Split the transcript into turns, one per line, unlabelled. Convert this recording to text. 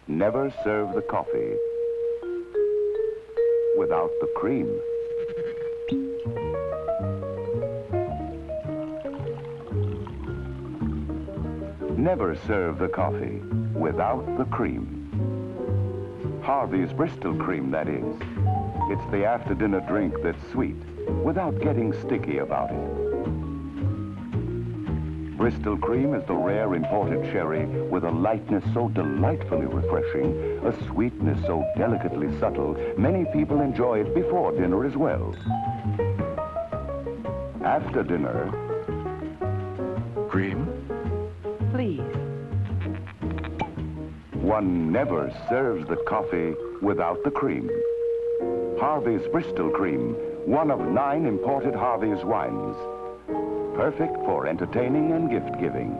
Never serve the coffee without the cream. Never serve the coffee without the cream. Harvey's Bristol cream, that is. It's the after-dinner drink that's sweet, without getting sticky about it. Bristol cream is the rare imported sherry with a lightness so delightfully refreshing, a sweetness so delicately subtle, many people enjoy it before dinner as well. After dinner...
Cream?
Please.
One never serves the coffee without the cream. Harvey's Bristol cream, one of 9 imported Harvey's wines. Perfect for entertaining and gift-giving.